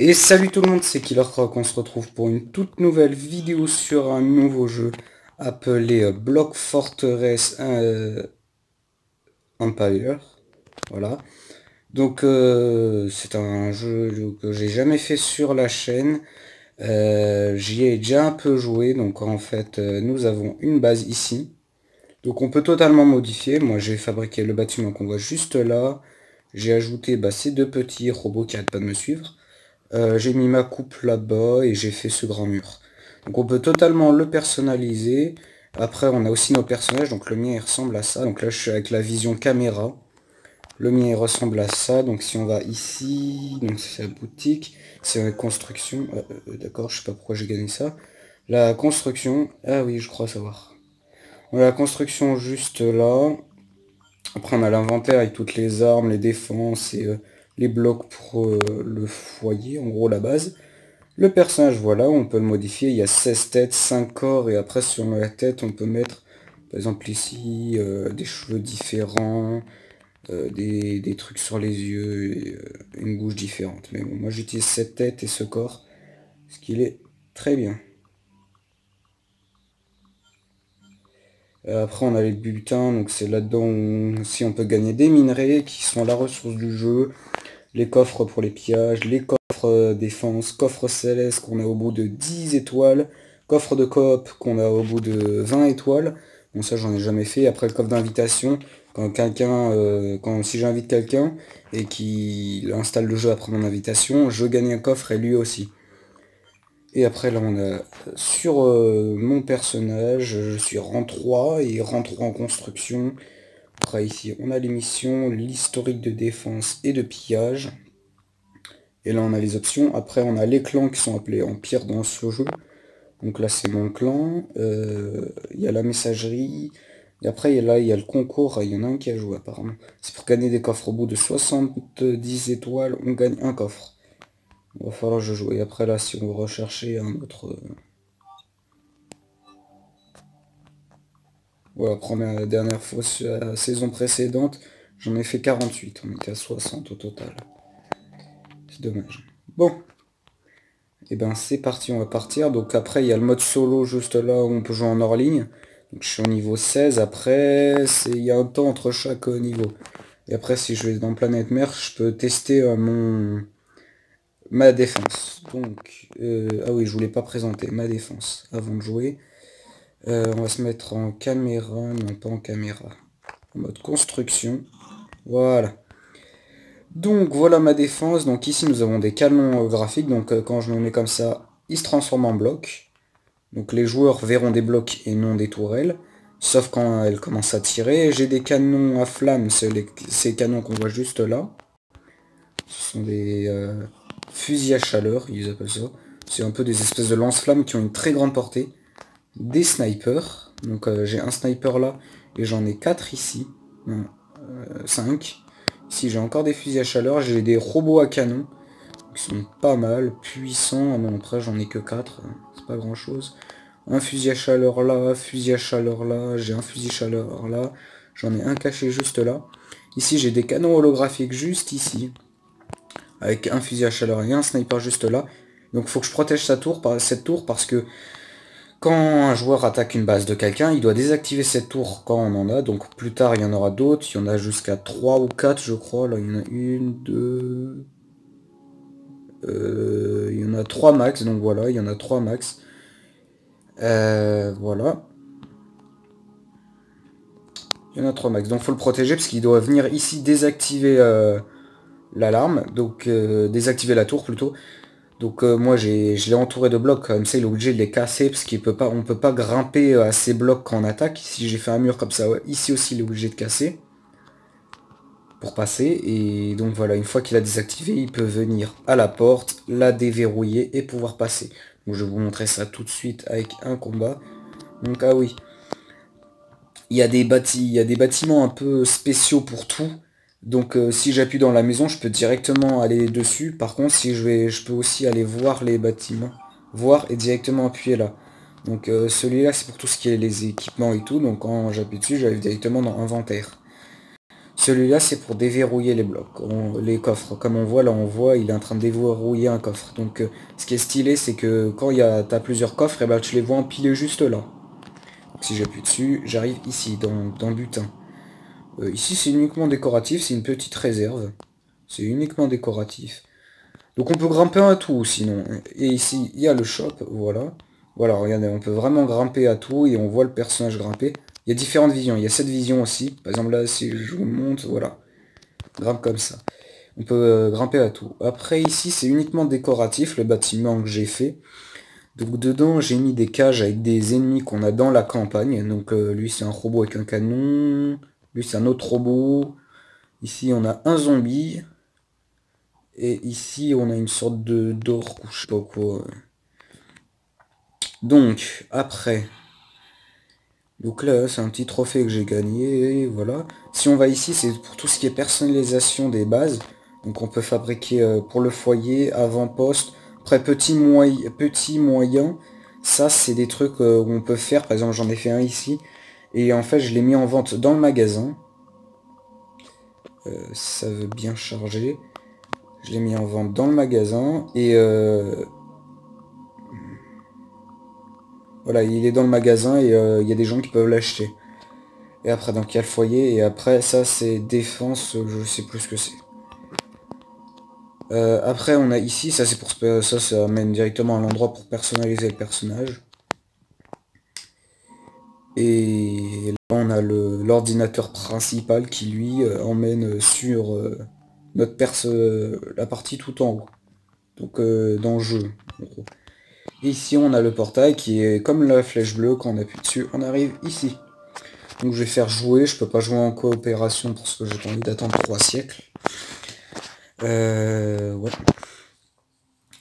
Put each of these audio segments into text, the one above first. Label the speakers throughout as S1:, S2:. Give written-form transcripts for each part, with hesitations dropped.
S1: Et salut tout le monde, c'est KillerCroc, on se retrouve pour une toute nouvelle vidéo sur un nouveau jeu appelé Block Fortress Empire. Voilà. Donc c'est un jeu que j'ai jamais fait sur la chaîne. J'y ai déjà un peu joué, donc en fait nous avons une base ici. Donc on peut totalement modifier. Moi j'ai fabriqué le bâtiment qu'on voit juste là. J'ai ajouté ces deux petits robots qui arrêtent pas de me suivre. J'ai mis ma coupe là-bas et j'ai fait ce grand mur. Donc on peut totalement le personnaliser. Après on a aussi nos personnages, donc le mien il ressemble à ça. Donc là je suis avec la vision caméra. Le mien il ressemble à ça. Donc si on va ici, donc c'est la boutique, c'est la construction. D'accord, je sais pas pourquoi j'ai gagné ça. La construction, ah oui je crois savoir. On a la construction juste là. Après on a l'inventaire avec toutes les armes, les défenses et les blocs pour le foyer, en gros la base. Le personnage, voilà, on peut le modifier, il y a 16 têtes, 5 corps, et après sur la tête, on peut mettre, par exemple ici, des cheveux différents, des trucs sur les yeux, et, une bouche différente. Mais bon, moi j'utilise cette tête et ce corps, ce qui est très bien. Après on a les bulletins, donc c'est là-dedans aussi on peut gagner des minerais qui sont la ressource du jeu, les coffres pour les pillages, les coffres défense, coffre céleste qu'on a au bout de 10 étoiles, coffre de coop qu'on a au bout de 20 étoiles. Bon ça j'en ai jamais fait. Après le coffre d'invitation, quand si j'invite quelqu'un et qu'il installe le jeu après mon invitation, je gagne un coffre et lui aussi. Et après là on a sur mon personnage, je suis rang 3 et rang 3 en construction. Après ici on a les missions, l'historique de défense et de pillage. Et là on a les options. Après on a les clans qui sont appelés empires dans ce jeu. Donc là c'est mon clan. Il y a la messagerie. Et après là il y a le concours. Il y en a un qui a joué apparemment. C'est pour gagner des coffres. Au bout de 70 étoiles, on gagne un coffre. Il va falloir que je joue. Et après là si on veut rechercher un autre... Voilà, pour la dernière fois, la saison précédente, j'en ai fait 48. On était à 60 au total. C'est dommage. Bon. Et ben c'est parti, on va partir. Donc après il y a le mode solo juste là où on peut jouer en hors ligne. Donc je suis au niveau 16. Après il y a un temps entre chaque niveau. Et après si je vais dans Planète Mer, je peux tester ma défense. Donc ah oui je voulais pas présenter ma défense avant de jouer. On va se mettre en caméra, non pas en caméra. En mode construction. Voilà. Donc voilà ma défense. Donc ici nous avons des canons graphiques. Donc quand je me mets comme ça, il se transforme en bloc. Donc les joueurs verront des blocs et non des tourelles. Sauf quand elles commencent à tirer. J'ai des canons à flammes, ces canons qu'on voit juste là. Ce sont des fusils à chaleur, ils appellent ça. C'est un peu des espèces de lance-flammes qui ont une très grande portée. Des snipers. Donc j'ai un sniper là et j'en ai 4 ici. 5. Ici j'ai encore des fusils à chaleur. J'ai des robots à canon. Qui sont pas mal, puissants. Bon après j'en ai que 4. C'est pas grand chose. Un fusil à chaleur là, fusil à chaleur là, j'ai un fusil à chaleur là, j'en ai un caché juste là. Ici j'ai des canons holographiques juste ici, avec un fusil à chaleur et un sniper juste là. Donc il faut que je protège cette tour parce que quand un joueur attaque une base de quelqu'un, il doit désactiver cette tour quand on en a. Donc plus tard il y en aura d'autres, il y en a jusqu'à 3 ou 4 je crois. Là il y en a une, deux... il y en a 3 max, donc voilà, il y en a 3 max. Voilà. Il y en a 3 max. Donc faut le protéger parce qu'il doit venir ici désactiver l'alarme. Donc désactiver la tour plutôt. Donc moi je l'ai entouré de blocs. Comme ça il est obligé de les casser parce qu'on peut pas grimper à ces blocs quand on attaque. Ici j'ai fait un mur comme ça. Ouais. Ici aussi il est obligé de casser. Pour passer. Et donc voilà, une fois qu'il a désactivé, il peut venir à la porte, la déverrouiller et pouvoir passer. Donc je vais vous montrer ça tout de suite avec un combat. Donc ah oui. Il y a des bâtiments un peu spéciaux pour tout. Donc si j'appuie dans la maison, je peux directement aller dessus. Par contre, si je peux aussi aller voir les bâtiments. Voir et directement appuyer là. Donc celui-là, c'est pour tout ce qui est les équipements et tout. Donc quand j'appuie dessus, j'arrive directement dans inventaire. Celui-là, c'est pour déverrouiller les blocs, les coffres. Comme on voit, là, on voit, il est en train de déverrouiller un coffre. Donc, ce qui est stylé, c'est que quand t'as plusieurs coffres, et ben, tu les vois empilés juste là. Donc, si j'appuie dessus, j'arrive ici, dans le butin. Ici, c'est uniquement décoratif, c'est une petite réserve. C'est uniquement décoratif. Donc, on peut grimper à tout, sinon. Et ici, il y a le shop, voilà. Voilà, regardez, on peut vraiment grimper à tout, et on voit le personnage grimper. Il y a différentes visions, il y a cette vision aussi. Par exemple, là, si je vous monte, voilà. Grimpe comme ça. On peut grimper à tout. Après ici c'est uniquement décoratif, le bâtiment que j'ai fait. Donc dedans j'ai mis des cages avec des ennemis qu'on a dans la campagne. Donc lui c'est un robot avec un canon. Lui c'est un autre robot. Ici on a un zombie. Et ici on a une sorte de d'orque ou je sais pas quoi. Donc après. Donc là c'est un petit trophée que j'ai gagné. Voilà. Si on va ici c'est pour tout ce qui est personnalisation des bases. Donc on peut fabriquer pour le foyer, avant-poste, après petit, moyen. Ça c'est des trucs où on peut faire, par exemple j'en ai fait un ici. Et en fait je l'ai mis en vente dans le magasin. Ça veut bien charger. Je l'ai mis en vente dans le magasin. Et voilà, il est dans le magasin et il y a des gens qui peuvent l'acheter. Et après donc il y a le foyer. Et après ça c'est défense, je sais plus ce que c'est. Après on a ici, ça c'est pour ça mène directement à l'endroit pour personnaliser le personnage. Et là on a l'ordinateur principal qui lui emmène sur la partie tout en haut. Donc dans le jeu. En gros. Et ici on a le portail qui est comme la flèche bleue, quand on appuie dessus, on arrive ici. Donc je vais faire jouer, je peux pas jouer en coopération parce que j'ai pas envie d'attendre 3 siècles. Ouais.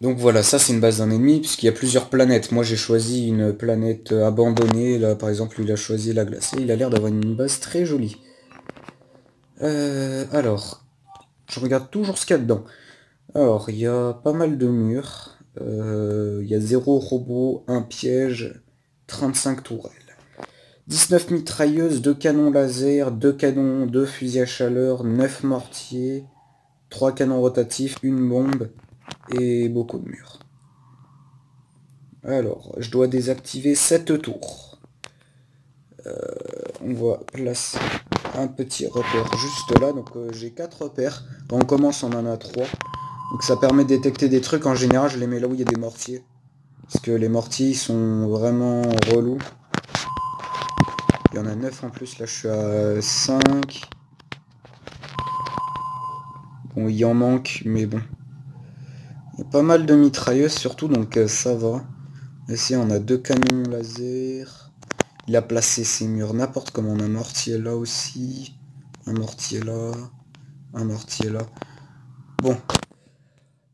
S1: Donc voilà, ça c'est une base d'un ennemi, puisqu'il y a plusieurs planètes. Moi j'ai choisi une planète abandonnée, là par exemple il a choisi la glacée, il a l'air d'avoir une base très jolie. Alors, je regarde toujours ce qu'il y a dedans. Alors, il y a pas mal de murs, il y a 0 robot, un piège, 35 tourelles. 19 mitrailleuses, 2 canons laser, 2 canons, 2 fusils à chaleur, 9 mortiers, 3 canons rotatifs, une bombe et beaucoup de murs. Alors, je dois désactiver 7 tours. On va placer un petit repère juste là. Donc j'ai 4 repères. Quand on commence, on en a 3. Donc ça permet de détecter des trucs. En général, je les mets là où il y a des mortiers. Parce que les mortiers, ils sont vraiment relous. Il y en a 9 en plus. Là, je suis à 5. Bon, il y en manque, mais bon. Il y a pas mal de mitrailleuses surtout, donc ça va. Ici, on a 2 canons laser. Il a placé ses murs n'importe comment. On a un mortier là aussi. Un mortier là. Un mortier là. Bon.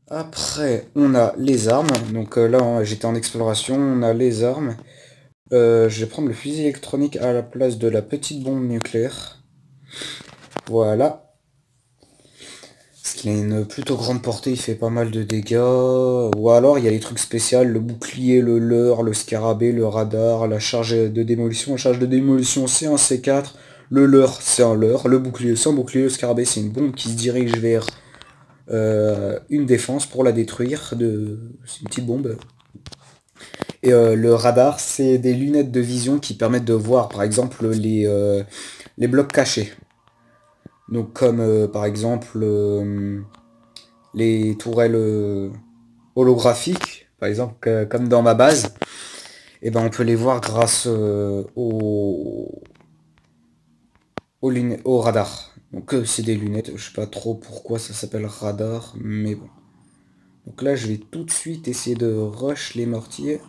S1: Après, on a les armes. Donc là, j'étais en exploration. On a les armes. Je vais prendre le fusil électronique à la place de la petite bombe nucléaire. Voilà. Parce qu'il a une plutôt grande portée, il fait pas mal de dégâts. Ou alors, il y a les trucs spéciaux, le bouclier, le leurre, le scarabée, le radar, la charge de démolition. La charge de démolition, c'est un C4. Le leurre, c'est un leurre. Le bouclier, c'est un bouclier. Le scarabée, c'est une bombe qui se dirige vers une défense pour la détruire. C'est une petite bombe. Et le radar, c'est des lunettes de vision qui permettent de voir, par exemple, les blocs cachés. Donc comme par exemple les tourelles holographiques, par exemple comme dans ma base, et ben on peut les voir grâce au radar. Donc c'est des lunettes, je sais pas trop pourquoi ça s'appelle radar, mais bon. Donc là je vais tout de suite essayer de rush les mortiers.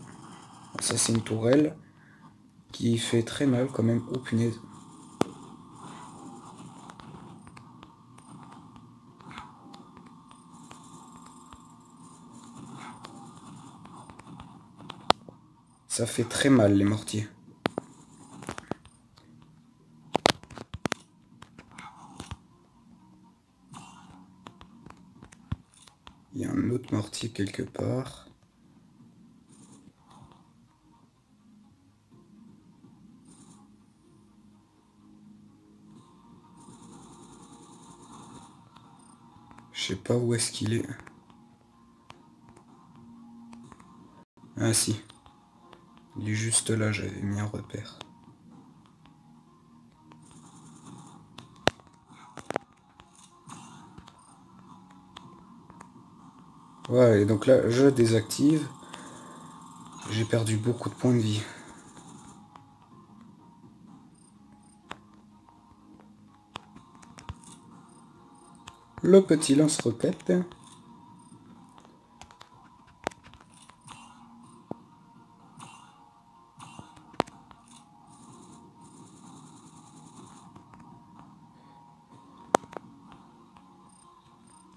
S1: Ça c'est une tourelle qui fait très mal quand même. Oh punaise. Ça fait très mal les mortiers. Il y a un autre mortier quelque part. Je sais pas où est-ce qu'il est. Ah si. Il est juste là, j'avais mis un repère. Ouais, et donc là, je désactive. J'ai perdu beaucoup de points de vie. Le petit lance-roquette.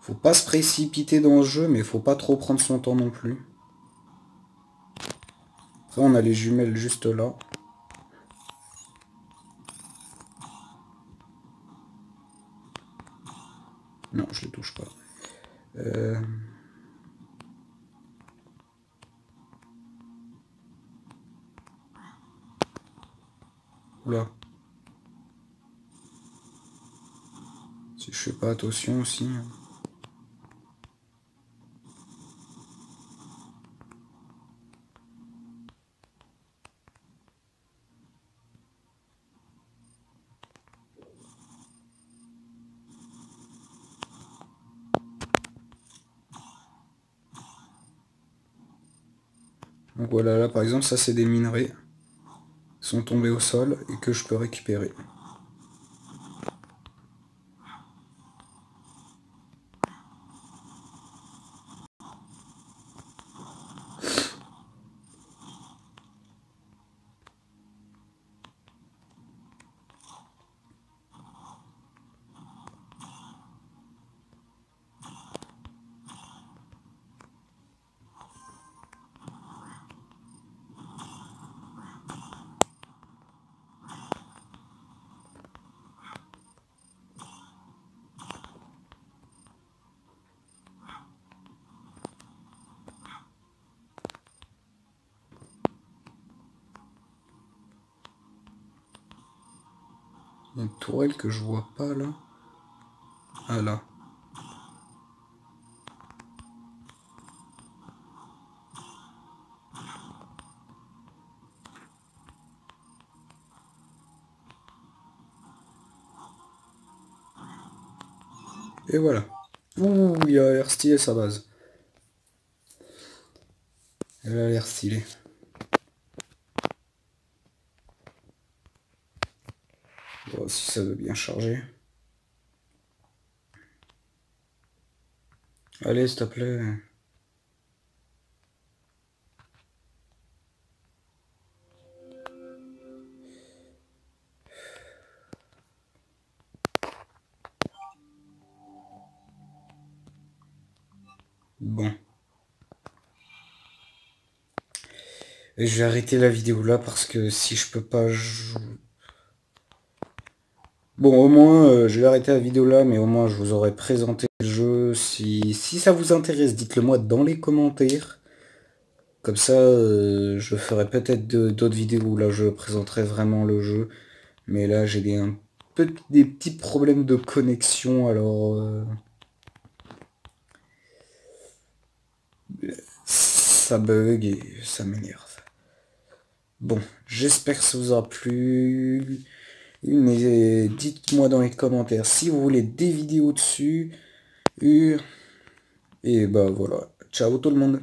S1: Faut pas se précipiter dans le jeu, mais faut pas trop prendre son temps non plus. Après, on a les jumelles juste là. Non, je les touche pas. Oula. Si je fais pas attention aussi. Donc voilà, là par exemple, ça c'est des minerais qui sont tombés au sol et que je peux récupérer. Il y a une tourelle que je vois pas là. Ah là. Et voilà. Ouh, il a l'air stylé sa base. Elle a l'air stylée. Bon, si ça veut bien charger. Allez, s'il te plaît. Bon. Et je vais arrêter la vidéo là parce que si je peux pas jouer... Bon, au moins, je vais arrêter la vidéo là, mais au moins je vous aurais présenté le jeu. Si ça vous intéresse, dites-le moi dans les commentaires. Comme ça, je ferai peut-être d'autres vidéos où là je présenterai vraiment le jeu. Mais là, j'ai des petits problèmes de connexion, alors... ça bug et ça m'énerve. Bon, j'espère que ça vous aura plu. Mais dites-moi dans les commentaires si vous voulez des vidéos dessus. Et bah voilà. Ciao tout le monde.